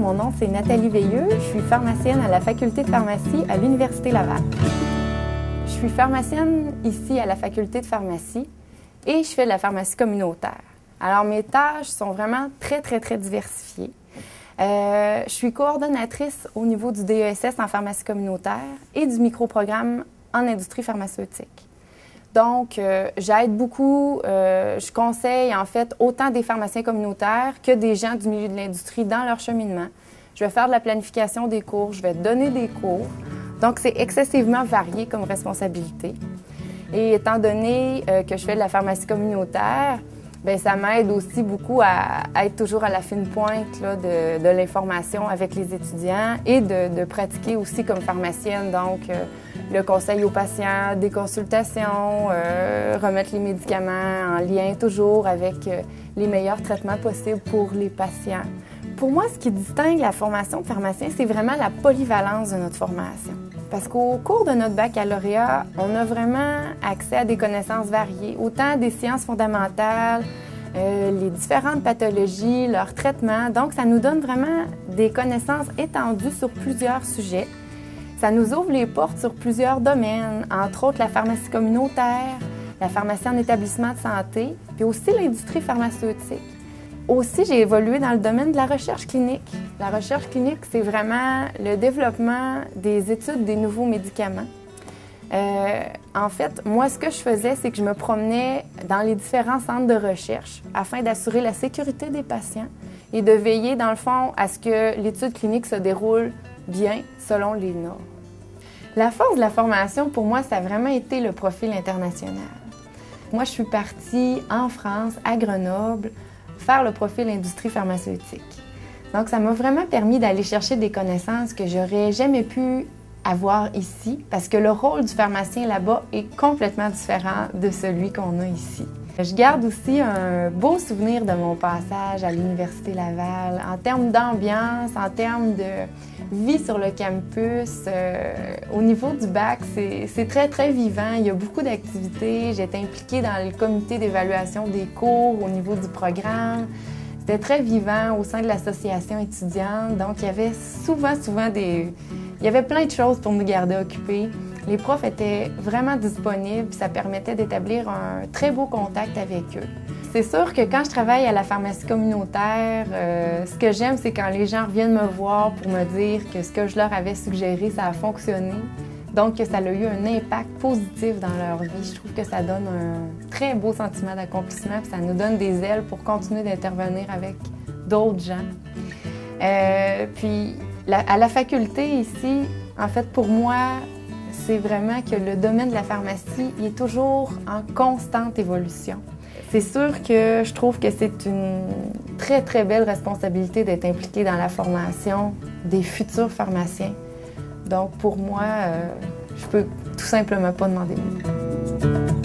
mon nom c'est Nathalie Veilleux, je suis pharmacienne à la faculté de pharmacie à l'Université Laval. Je suis pharmacienne ici à la faculté de pharmacie et je fais de la pharmacie communautaire. Alors mes tâches sont vraiment très diversifiées. Je suis coordonnatrice au niveau du DESS en pharmacie communautaire et du microprogramme en industrie pharmaceutique. Donc, j'aide beaucoup, je conseille en fait autant des pharmaciens communautaires que des gens du milieu de l'industrie dans leur cheminement. Je vais faire de la planification des cours, je vais donner des cours. Donc, c'est excessivement varié comme responsabilité. Et étant donné que je fais de la pharmacie communautaire, bien, ça m'aide aussi beaucoup à être toujours à la fine pointe là, de l'information avec les étudiants et de pratiquer aussi comme pharmacienne. Donc, le conseil aux patients, des consultations, remettre les médicaments en lien toujours avec les meilleurs traitements possibles pour les patients. Pour moi, ce qui distingue la formation de pharmacien, c'est vraiment la polyvalence de notre formation. Parce qu'au cours de notre baccalauréat, on a vraiment accès à des connaissances variées, autant des sciences fondamentales, les différentes pathologies, leurs traitements. Donc, ça nous donne vraiment des connaissances étendues sur plusieurs sujets. Ça nous ouvre les portes sur plusieurs domaines, entre autres la pharmacie communautaire, la pharmacie en établissement de santé, puis aussi l'industrie pharmaceutique. Aussi, j'ai évolué dans le domaine de la recherche clinique. La recherche clinique, c'est vraiment le développement des études des nouveaux médicaments. En fait, moi, ce que je faisais, c'est que je me promenais dans les différents centres de recherche afin d'assurer la sécurité des patients et de veiller, dans le fond, à ce que l'étude clinique se déroule bien selon les normes. La force de la formation, pour moi, ça a vraiment été le profil international. Moi, je suis partie en France, à Grenoble, faire le profil industrie pharmaceutique. Donc, ça m'a vraiment permis d'aller chercher des connaissances que j'aurais jamais pu avoir ici, parce que le rôle du pharmacien là-bas est complètement différent de celui qu'on a ici. Je garde aussi un beau souvenir de mon passage à l'Université Laval, en termes d'ambiance, en termes de vie sur le campus. Au niveau du bac, c'est très vivant. Il y a beaucoup d'activités. J'étais impliquée dans le comité d'évaluation des cours au niveau du programme. C'était très vivant au sein de l'association étudiante. Donc, il y avait souvent Il y avait plein de choses pour nous garder occupés. Les profs étaient vraiment disponibles, ça permettait d'établir un très beau contact avec eux. C'est sûr que quand je travaille à la pharmacie communautaire, ce que j'aime, c'est quand les gens reviennent me voir pour me dire que ce que je leur avais suggéré, ça a fonctionné. Donc, que ça a eu un impact positif dans leur vie. Je trouve que ça donne un très beau sentiment d'accomplissement, puis ça nous donne des ailes pour continuer d'intervenir avec d'autres gens. Puis, à la faculté ici, en fait, pour moi, c'est vraiment que le domaine de la pharmacie il est toujours en constante évolution. C'est sûr que je trouve que c'est une très belle responsabilité d'être impliquée dans la formation des futurs pharmaciens. Donc pour moi, je peux tout simplement pas demander mieux.